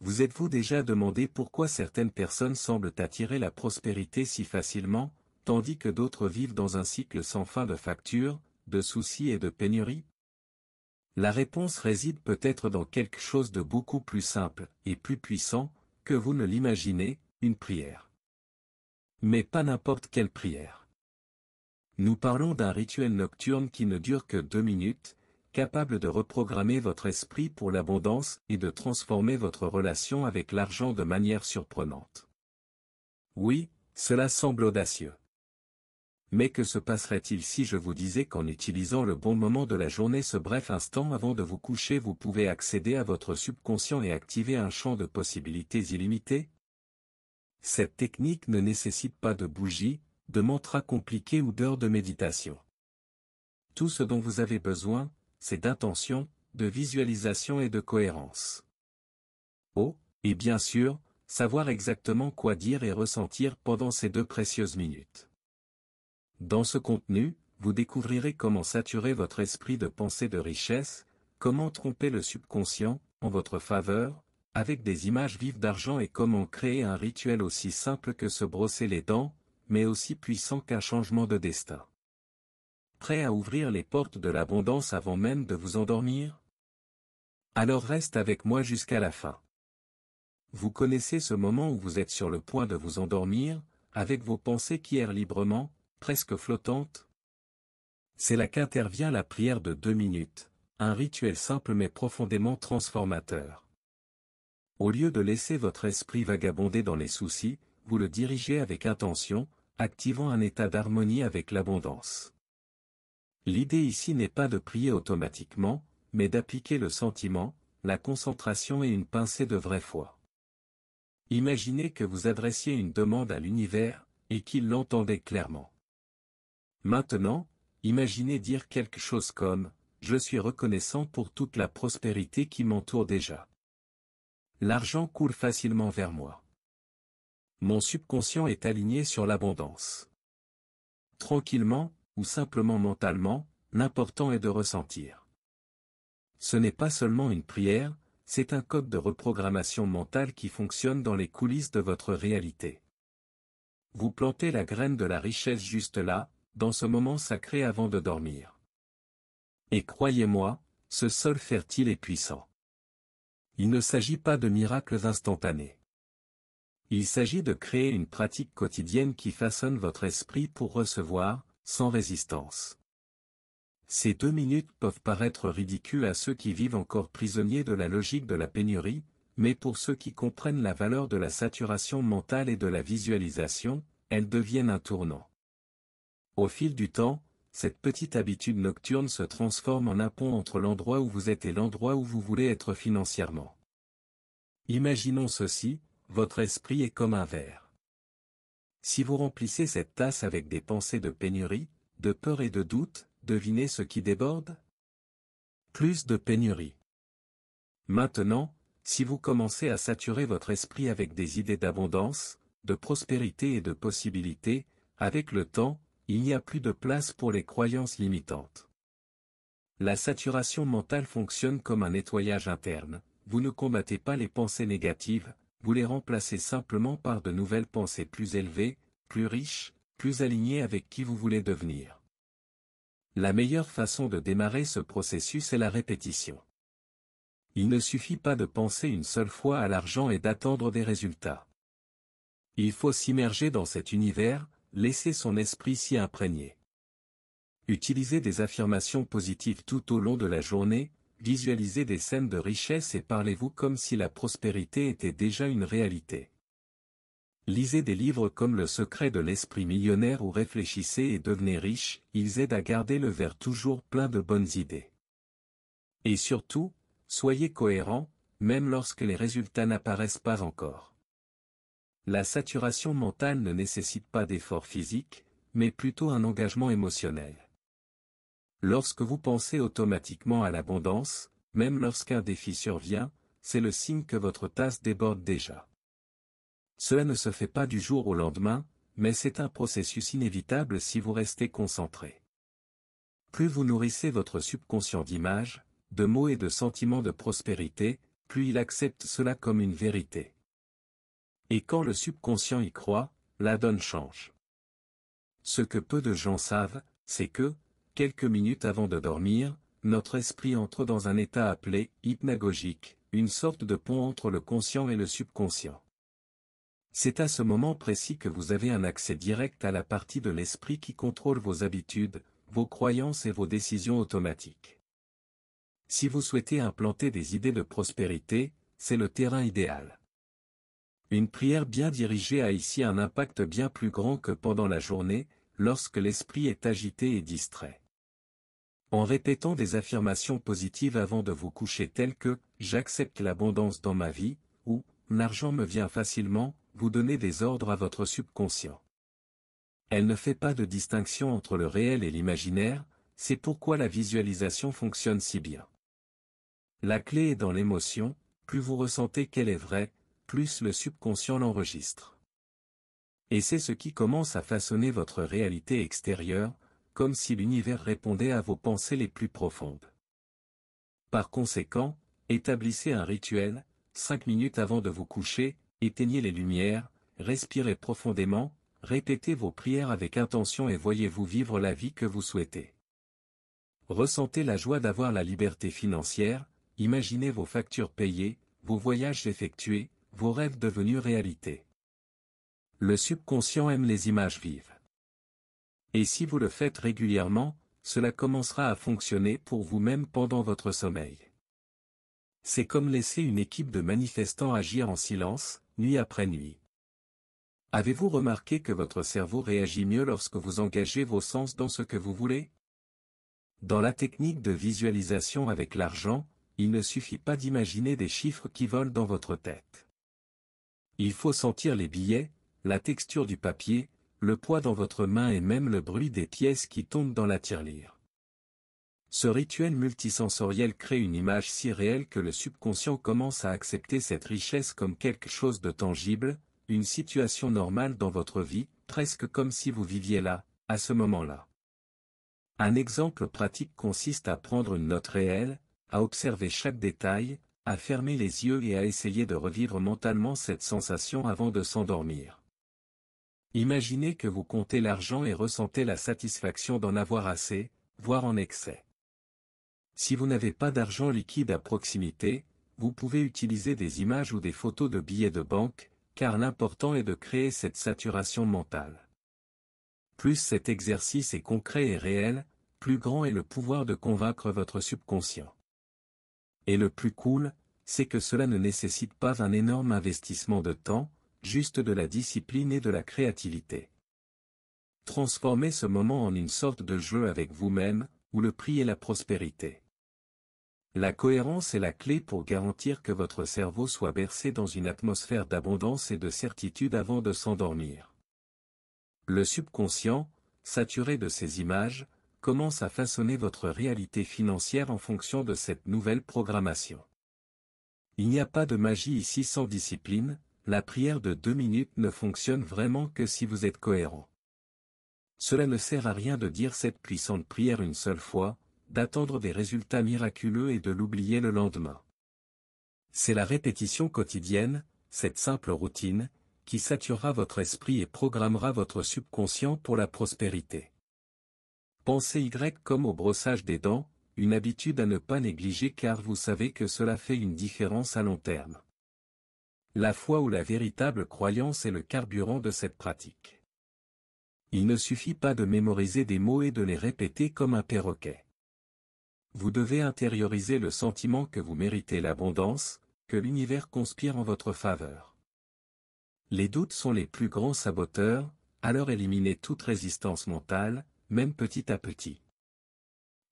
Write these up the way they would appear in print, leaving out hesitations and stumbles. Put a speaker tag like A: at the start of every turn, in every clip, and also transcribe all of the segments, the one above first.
A: Vous êtes-vous déjà demandé pourquoi certaines personnes semblent attirer la prospérité si facilement, tandis que d'autres vivent dans un cycle sans fin de factures, de soucis et de pénuries? La réponse réside peut-être dans quelque chose de beaucoup plus simple, et plus puissant, que vous ne l'imaginez, une prière. Mais pas n'importe quelle prière. Nous parlons d'un rituel nocturne qui ne dure que 2 minutes, capable de reprogrammer votre esprit pour l'abondance et de transformer votre relation avec l'argent de manière surprenante. Oui, cela semble audacieux. Mais que se passerait-il si je vous disais qu'en utilisant le bon moment de la journée, ce bref instant avant de vous coucher, vous pouvez accéder à votre subconscient et activer un champ de possibilités illimitées? Cette technique ne nécessite pas de bougies, de mantras compliqués ou d'heures de méditation. Tout ce dont vous avez besoin, c'est d'intention, de visualisation et de cohérence. Oh, et bien sûr, savoir exactement quoi dire et ressentir pendant ces 2 précieuses minutes. Dans ce contenu, vous découvrirez comment saturer votre esprit de pensée de richesse, comment tromper le subconscient, en votre faveur, avec des images vives d'argent et comment créer un rituel aussi simple que se brosser les dents, mais aussi puissant qu'un changement de destin. Prêt à ouvrir les portes de l'abondance avant même de vous endormir? Alors reste avec moi jusqu'à la fin. Vous connaissez ce moment où vous êtes sur le point de vous endormir, avec vos pensées qui errent librement, presque flottantes? C'est là qu'intervient la prière de 2 minutes, un rituel simple mais profondément transformateur. Au lieu de laisser votre esprit vagabonder dans les soucis, vous le dirigez avec intention, activant un état d'harmonie avec l'abondance. L'idée ici n'est pas de prier automatiquement, mais d'appliquer le sentiment, la concentration et une pincée de vraie foi. Imaginez que vous adressiez une demande à l'univers, et qu'il l'entendait clairement. Maintenant, imaginez dire quelque chose comme « Je suis reconnaissant pour toute la prospérité qui m'entoure déjà. L'argent coule facilement vers moi. Mon subconscient est aligné sur l'abondance. » Tranquillement, ou simplement mentalement, l'important est de ressentir. Ce n'est pas seulement une prière, c'est un code de reprogrammation mentale qui fonctionne dans les coulisses de votre réalité. Vous plantez la graine de la richesse juste là, dans ce moment sacré avant de dormir. Et croyez-moi, ce sol fertile est puissant. Il ne s'agit pas de miracles instantanés. Il s'agit de créer une pratique quotidienne qui façonne votre esprit pour recevoir, sans résistance. Ces 2 minutes peuvent paraître ridicules à ceux qui vivent encore prisonniers de la logique de la pénurie, mais pour ceux qui comprennent la valeur de la saturation mentale et de la visualisation, elles deviennent un tournant. Au fil du temps, cette petite habitude nocturne se transforme en un pont entre l'endroit où vous êtes et l'endroit où vous voulez être financièrement. Imaginons ceci, votre esprit est comme un verre. Si vous remplissez cette tasse avec des pensées de pénurie, de peur et de doute, devinez ce qui déborde? Plus de pénurie. Maintenant, si vous commencez à saturer votre esprit avec des idées d'abondance, de prospérité et de possibilités, avec le temps, il n'y a plus de place pour les croyances limitantes. La saturation mentale fonctionne comme un nettoyage interne, vous ne combattez pas les pensées négatives, vous les remplacez simplement par de nouvelles pensées plus élevées, plus riches, plus alignées avec qui vous voulez devenir. La meilleure façon de démarrer ce processus est la répétition. Il ne suffit pas de penser une seule fois à l'argent et d'attendre des résultats. Il faut s'immerger dans cet univers, laisser son esprit s'y imprégner. Utilisez des affirmations positives tout au long de la journée, visualisez des scènes de richesse et parlez-vous comme si la prospérité était déjà une réalité. Lisez des livres comme Le secret de l'esprit millionnaire ou Réfléchissez et devenez riche, ils aident à garder le verre toujours plein de bonnes idées. Et surtout, soyez cohérents, même lorsque les résultats n'apparaissent pas encore. La saturation mentale ne nécessite pas d'effort physique, mais plutôt un engagement émotionnel. Lorsque vous pensez automatiquement à l'abondance, même lorsqu'un défi survient, c'est le signe que votre tasse déborde déjà. Cela ne se fait pas du jour au lendemain, mais c'est un processus inévitable si vous restez concentré. Plus vous nourrissez votre subconscient d'images, de mots et de sentiments de prospérité, plus il accepte cela comme une vérité. Et quand le subconscient y croit, la donne change. Ce que peu de gens savent, c'est que, quelques minutes avant de dormir, notre esprit entre dans un état appelé hypnagogique, une sorte de pont entre le conscient et le subconscient. C'est à ce moment précis que vous avez un accès direct à la partie de l'esprit qui contrôle vos habitudes, vos croyances et vos décisions automatiques. Si vous souhaitez implanter des idées de prospérité, c'est le terrain idéal. Une prière bien dirigée a ici un impact bien plus grand que pendant la journée, lorsque l'esprit est agité et distrait. En répétant des affirmations positives avant de vous coucher telles que « j'accepte l'abondance dans ma vie » ou « l'argent me vient facilement », vous donnez des ordres à votre subconscient. Elle ne fait pas de distinction entre le réel et l'imaginaire, c'est pourquoi la visualisation fonctionne si bien. La clé est dans l'émotion, plus vous ressentez qu'elle est vraie, plus le subconscient l'enregistre. Et c'est ce qui commence à façonner votre réalité extérieure, comme si l'univers répondait à vos pensées les plus profondes. Par conséquent, établissez un rituel, 5 minutes avant de vous coucher, éteignez les lumières, respirez profondément, répétez vos prières avec intention et voyez-vous vivre la vie que vous souhaitez. Ressentez la joie d'avoir la liberté financière, imaginez vos factures payées, vos voyages effectués, vos rêves devenus réalité. Le subconscient aime les images vives. Et si vous le faites régulièrement, cela commencera à fonctionner pour vous-même pendant votre sommeil. C'est comme laisser une équipe de manifestants agir en silence, nuit après nuit. Avez-vous remarqué que votre cerveau réagit mieux lorsque vous engagez vos sens dans ce que vous voulez? Dans la technique de visualisation avec l'argent, il ne suffit pas d'imaginer des chiffres qui volent dans votre tête. Il faut sentir les billets, la texture du papier, le poids dans votre main et même le bruit des pièces qui tombent dans la tirelire. Ce rituel multisensoriel crée une image si réelle que le subconscient commence à accepter cette richesse comme quelque chose de tangible, une situation normale dans votre vie, presque comme si vous viviez là, à ce moment-là. Un exemple pratique consiste à prendre une note réelle, à observer chaque détail, à fermer les yeux et à essayer de revivre mentalement cette sensation avant de s'endormir. Imaginez que vous comptez l'argent et ressentez la satisfaction d'en avoir assez, voire en excès. Si vous n'avez pas d'argent liquide à proximité, vous pouvez utiliser des images ou des photos de billets de banque, car l'important est de créer cette saturation mentale. Plus cet exercice est concret et réel, plus grand est le pouvoir de convaincre votre subconscient. Et le plus cool, c'est que cela ne nécessite pas un énorme investissement de temps, juste de la discipline et de la créativité. Transformez ce moment en une sorte de jeu avec vous-même, où le prix est la prospérité. La cohérence est la clé pour garantir que votre cerveau soit bercé dans une atmosphère d'abondance et de certitude avant de s'endormir. Le subconscient, saturé de ces images, commence à façonner votre réalité financière en fonction de cette nouvelle programmation. Il n'y a pas de magie ici sans discipline, la prière de 2 minutes ne fonctionne vraiment que si vous êtes cohérent. Cela ne sert à rien de dire cette puissante prière une seule fois, d'attendre des résultats miraculeux et de l'oublier le lendemain. C'est la répétition quotidienne, cette simple routine, qui saturera votre esprit et programmera votre subconscient pour la prospérité. Pensez Y comme au brossage des dents, une habitude à ne pas négliger car vous savez que cela fait une différence à long terme. La foi ou la véritable croyance est le carburant de cette pratique. Il ne suffit pas de mémoriser des mots et de les répéter comme un perroquet. Vous devez intérioriser le sentiment que vous méritez l'abondance, que l'univers conspire en votre faveur. Les doutes sont les plus grands saboteurs, alors éliminez toute résistance mentale, même petit à petit.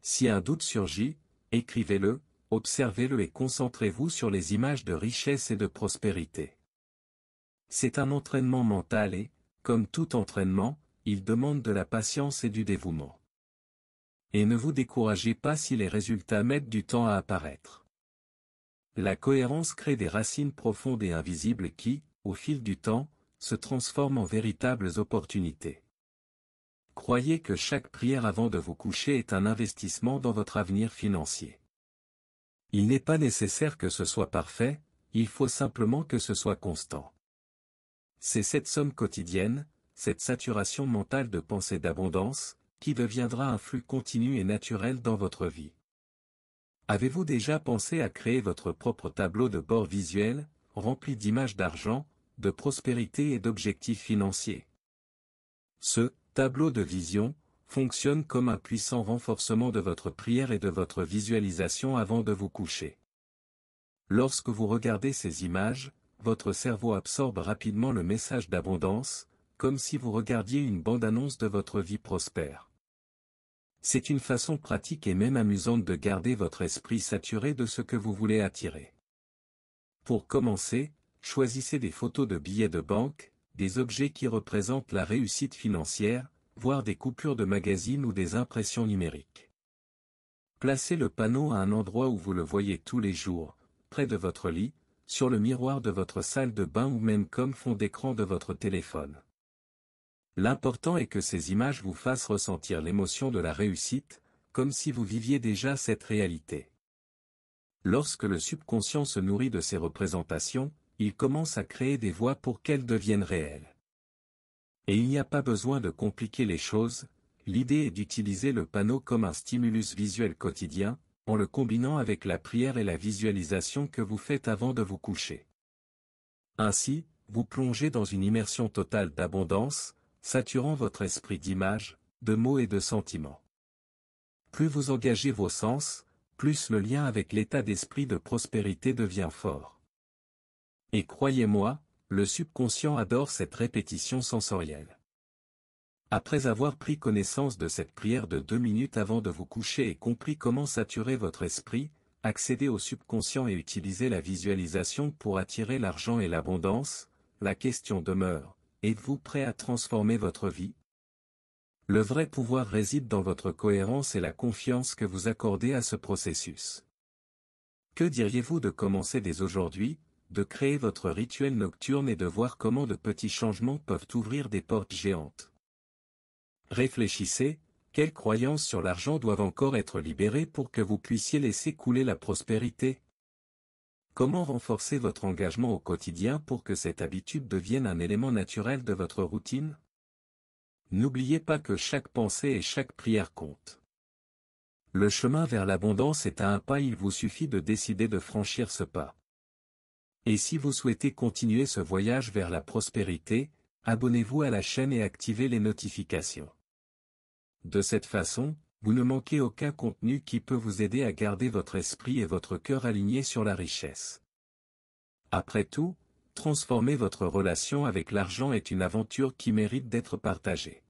A: Si un doute surgit, écrivez-le, observez-le et concentrez-vous sur les images de richesse et de prospérité. C'est un entraînement mental et, comme tout entraînement, il demande de la patience et du dévouement. Et ne vous découragez pas si les résultats mettent du temps à apparaître. La cohérence crée des racines profondes et invisibles qui, au fil du temps, se transforment en véritables opportunités. Croyez que chaque prière avant de vous coucher est un investissement dans votre avenir financier. Il n'est pas nécessaire que ce soit parfait, il faut simplement que ce soit constant. C'est cette somme quotidienne, cette saturation mentale de pensée d'abondance, qui deviendra un flux continu et naturel dans votre vie. Avez-vous déjà pensé à créer votre propre tableau de bord visuel, rempli d'images d'argent, de prospérité et d'objectifs financiers? Ce tableau de vision fonctionne comme un puissant renforcement de votre prière et de votre visualisation avant de vous coucher. Lorsque vous regardez ces images, votre cerveau absorbe rapidement le message d'abondance, comme si vous regardiez une bande-annonce de votre vie prospère. C'est une façon pratique et même amusante de garder votre esprit saturé de ce que vous voulez attirer. Pour commencer, choisissez des photos de billets de banque, des objets qui représentent la réussite financière, voire des coupures de magazines ou des impressions numériques. Placez le panneau à un endroit où vous le voyez tous les jours, près de votre lit, sur le miroir de votre salle de bain ou même comme fond d'écran de votre téléphone. L'important est que ces images vous fassent ressentir l'émotion de la réussite, comme si vous viviez déjà cette réalité. Lorsque le subconscient se nourrit de ces représentations, il commence à créer des voies pour qu'elles deviennent réelles. Et il n'y a pas besoin de compliquer les choses, l'idée est d'utiliser le panneau comme un stimulus visuel quotidien, en le combinant avec la prière et la visualisation que vous faites avant de vous coucher. Ainsi, vous plongez dans une immersion totale d'abondance, saturant votre esprit d'images, de mots et de sentiments. Plus vous engagez vos sens, plus le lien avec l'état d'esprit de prospérité devient fort. Et croyez-moi, le subconscient adore cette répétition sensorielle. Après avoir pris connaissance de cette prière de 2 minutes avant de vous coucher et compris comment saturer votre esprit, accéder au subconscient et utiliser la visualisation pour attirer l'argent et l'abondance, la question demeure, êtes-vous prêt à transformer votre vie? Le vrai pouvoir réside dans votre cohérence et la confiance que vous accordez à ce processus. Que diriez-vous de commencer dès aujourd'hui, de créer votre rituel nocturne et de voir comment de petits changements peuvent ouvrir des portes géantes? Réfléchissez, quelles croyances sur l'argent doivent encore être libérées pour que vous puissiez laisser couler la prospérité? Comment renforcer votre engagement au quotidien pour que cette habitude devienne un élément naturel de votre routine? N'oubliez pas que chaque pensée et chaque prière comptent. Le chemin vers l'abondance est à un pas, il vous suffit de décider de franchir ce pas. Et si vous souhaitez continuer ce voyage vers la prospérité, abonnez-vous à la chaîne et activez les notifications. De cette façon, vous ne manquez aucun contenu qui peut vous aider à garder votre esprit et votre cœur alignés sur la richesse. Après tout, transformer votre relation avec l'argent est une aventure qui mérite d'être partagée.